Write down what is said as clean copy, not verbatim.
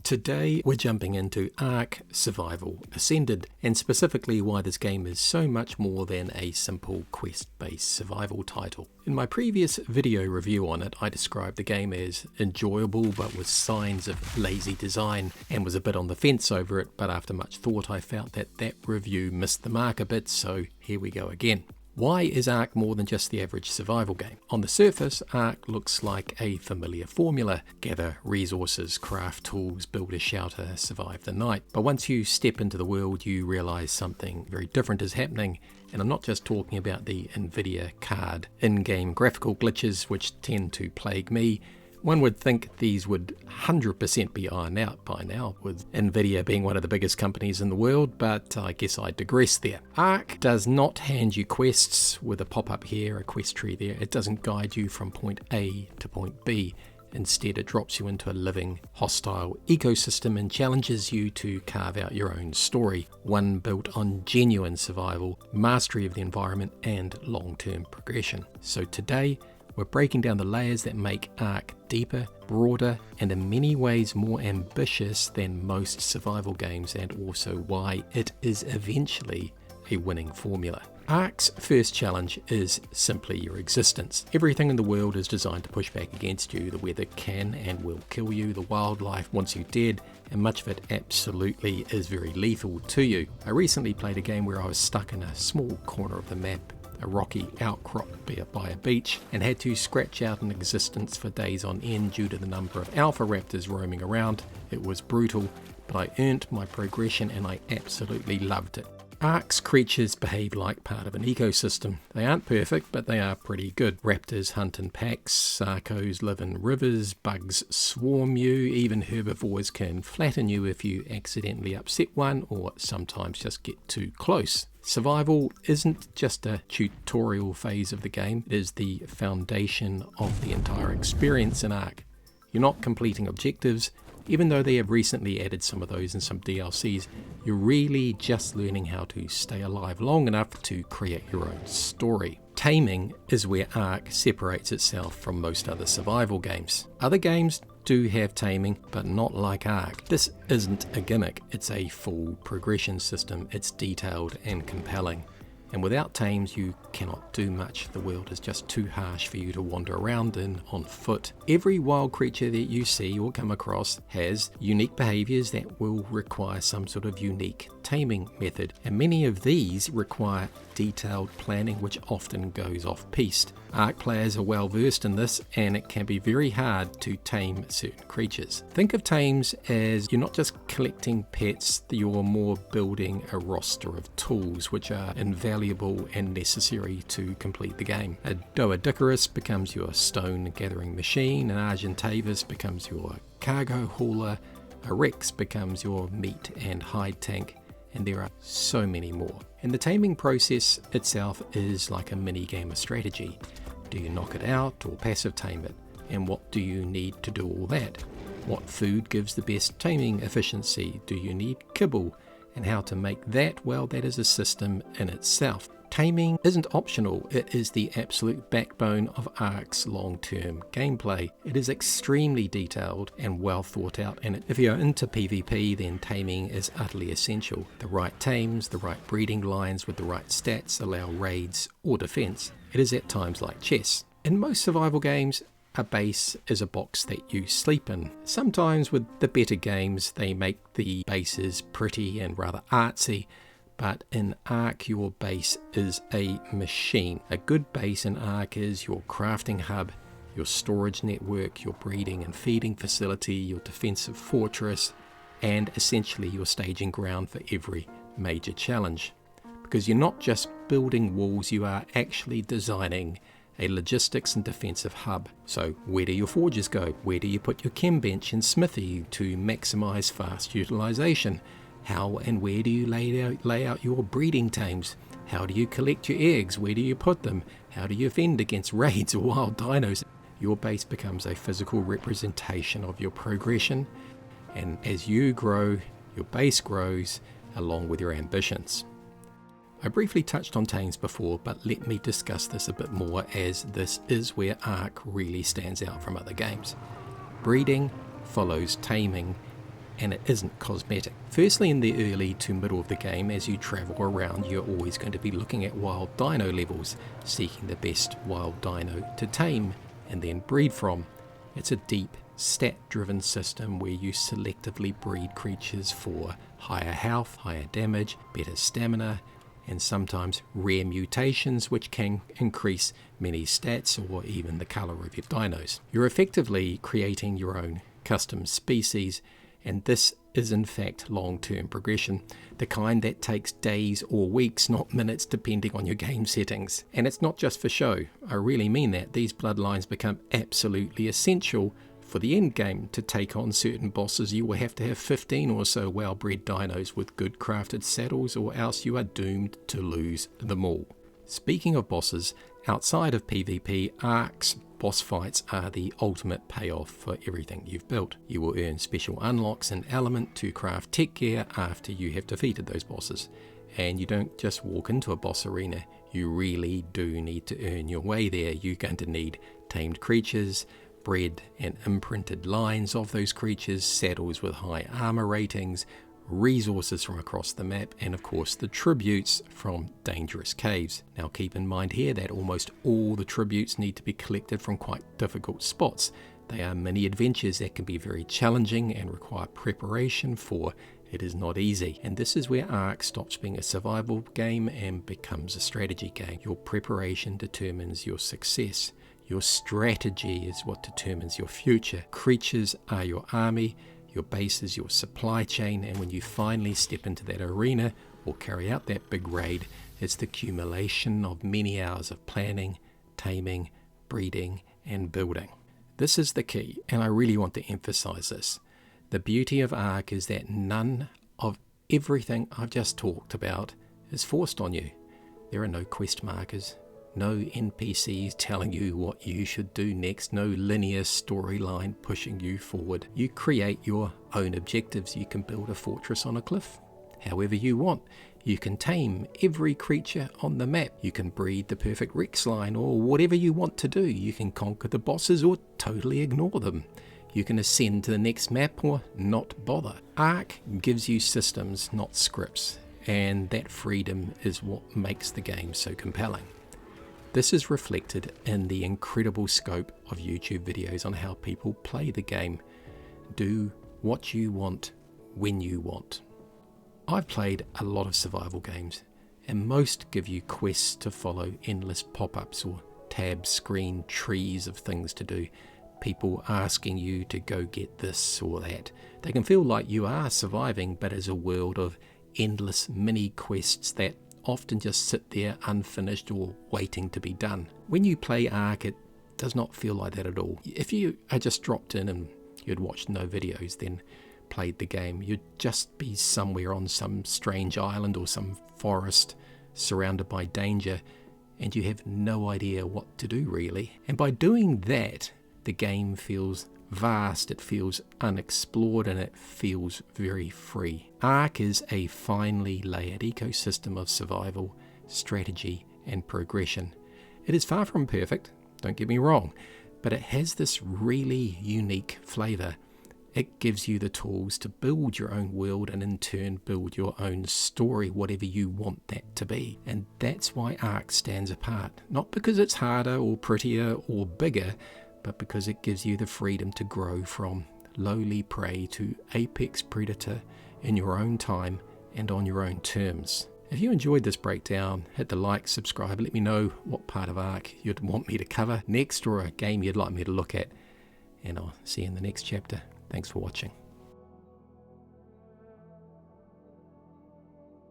Today we're jumping into Ark Survival Ascended, and specifically why this game is so much more than a simple quest-based survival title. In my previous video review on it, I described the game as enjoyable but with signs of lazy design, and was a bit on the fence over it, but after much thought I felt that review missed the mark a bit, so here we go again. Why is Ark more than just the average survival game? On the surface, Ark looks like a familiar formula: gather resources, craft tools, build a shelter, survive the night. But once you step into the world, you realise something very different is happening, and I'm not just talking about the Nvidia card in-game graphical glitches which tend to plague me. One would think these would 100% be ironed out by now, with Nvidia being one of the biggest companies in the world, but I guess I digress there. Ark does not hand you quests with a pop-up here, a quest tree there. It doesn't guide you from point A to point B. Instead, it drops you into a living, hostile ecosystem and challenges you to carve out your own story, one built on genuine survival, mastery of the environment, and long-term progression. So today, we're breaking down the layers that make Ark deeper, broader, and in many ways more ambitious than most survival games, and also why it is eventually a winning formula. Ark's first challenge is simply your existence. Everything in the world is designed to push back against you. The weather can and will kill you, the wildlife wants you dead, and much of it absolutely is very lethal to you. I recently played a game where I was stuck in a small corner of the map, a rocky outcrop by a beach, and had to scratch out an existence for days on end due to the number of alpha raptors roaming around. It was brutal, but I earned my progression and I absolutely loved it. Ark's creatures behave like part of an ecosystem. They aren't perfect, but they are pretty good. Raptors hunt in packs, sarcos live in rivers, bugs swarm you, even herbivores can flatten you if you accidentally upset one or sometimes just get too close. Survival isn't just a tutorial phase of the game, it is the foundation of the entire experience in Ark. You're not completing objectives. Even though they have recently added some of those in some DLCs, you're really just learning how to stay alive long enough to create your own story. Taming is where Ark separates itself from most other survival games. Other games do have taming, but not like Ark. This isn't a gimmick, it's a full progression system. It's detailed and compelling. And without tames, you cannot do much. The world is just too harsh for you to wander around in on foot. Every wild creature that you see or come across has unique behaviors that will require some sort of unique taming method. And many of these require detailed planning, which often goes off-piste. Ark players are well versed in this, and it can be very hard to tame certain creatures. Think of tames as you're not just collecting pets, you're more building a roster of tools which are invaluable and necessary to complete the game. A Doedicarus becomes your stone gathering machine, an Argentavis becomes your cargo hauler, a Rex becomes your meat and hide tank, and there are so many more. And the taming process itself is like a mini game of strategy. Do you knock it out or passive tame it? And what do you need to do all that? What food gives the best taming efficiency? Do you need kibble? And how to make that? Well, that is a system in itself. Taming isn't optional, it is the absolute backbone of Ark's long-term gameplay. It is extremely detailed and well thought out, and if you're into PvP, then taming is utterly essential. The right tames, the right breeding lines with the right stats allow raids or defense. It is at times like chess. In most survival games, a base is a box that you sleep in. Sometimes with the better games, they make the bases pretty and rather artsy, but in Ark your base is a machine. A good base in Ark is your crafting hub, your storage network, your breeding and feeding facility, your defensive fortress, and essentially your staging ground for every major challenge. Because you're not just building walls, you are actually designing a logistics and defensive hub. So where do your forges go? Where do you put your chem bench and smithy to maximize fast utilization? How and where do you lay out your breeding tames? How do you collect your eggs? Where do you put them? How do you fend against raids or wild dinos? Your base becomes a physical representation of your progression, and as you grow, your base grows along with your ambitions. I briefly touched on tames before, but let me discuss this a bit more, as this is where Ark really stands out from other games. Breeding follows taming, and it isn't cosmetic. Firstly, in the early to middle of the game, as you travel around, you're always going to be looking at wild dino levels, seeking the best wild dino to tame and then breed from. It's a deep, stat-driven system where you selectively breed creatures for higher health, higher damage, better stamina, and sometimes rare mutations which can increase many stats or even the colour of your dinos. You're effectively creating your own custom species, and this is in fact long-term progression, the kind that takes days or weeks, not minutes, depending on your game settings. And it's not just for show, I really mean that. These bloodlines become absolutely essential for the end game. To take on certain bosses, you will have to have 15 or so well-bred dinos with good crafted saddles, or else you are doomed to lose them all. Speaking of bosses, outside of PvP, Ark's boss fights are the ultimate payoff for everything you've built. You will earn special unlocks and element to craft tech gear after you have defeated those bosses. And you don't just walk into a boss arena, you really do need to earn your way there. You're going to need tamed creatures, bred and imprinted lines of those creatures, saddles with high armor ratings, resources from across the map, and of course the tributes from dangerous caves. Now keep in mind here that almost all the tributes need to be collected from quite difficult spots. They are mini adventures that can be very challenging and require preparation for. It is not easy, and this is where Ark stops being a survival game and becomes a strategy game. Your preparation determines your success. Your strategy is what determines your future. Creatures are your army, your base is your supply chain, and when you finally step into that arena or carry out that big raid, it's the accumulation of many hours of planning, taming, breeding, and building. This is the key, and I really want to emphasize this. The beauty of Ark is that none of everything I've just talked about is forced on you. There are no quest markers, no NPCs telling you what you should do next, no linear storyline pushing you forward. You create your own objectives. You can build a fortress on a cliff however you want. You can tame every creature on the map. You can breed the perfect Rex line, or whatever you want to do. You can conquer the bosses or totally ignore them. You can ascend to the next map or not bother. Ark gives you systems, not scripts, and that freedom is what makes the game so compelling. This is reflected in the incredible scope of YouTube videos on how people play the game. Do what you want, when you want. I've played a lot of survival games, and most give you quests to follow, endless pop-ups or tab screen trees of things to do. People asking you to go get this or that. They can feel like you are surviving, but as a world of endless mini quests that often just sit there unfinished or waiting to be done. When you play Ark, it does not feel like that at all. If you had just dropped in and you'd watched no videos, then played the game, you'd just be somewhere on some strange island or some forest surrounded by danger, and you have no idea what to do really. And by doing that, the game feels vast, it feels unexplored, and it feels very free. Ark is a finely layered ecosystem of survival, strategy, and progression. It is far from perfect, don't get me wrong, but it has this really unique flavour. It gives you the tools to build your own world and in turn build your own story, whatever you want that to be. And that's why Ark stands apart. Not because it's harder or prettier or bigger, but because it gives you the freedom to grow from lowly prey to apex predator in your own time and on your own terms. If you enjoyed this breakdown, hit the like, subscribe, let me know what part of Ark you'd want me to cover next, or a game you'd like me to look at, and I'll see you in the next chapter. Thanks for watching.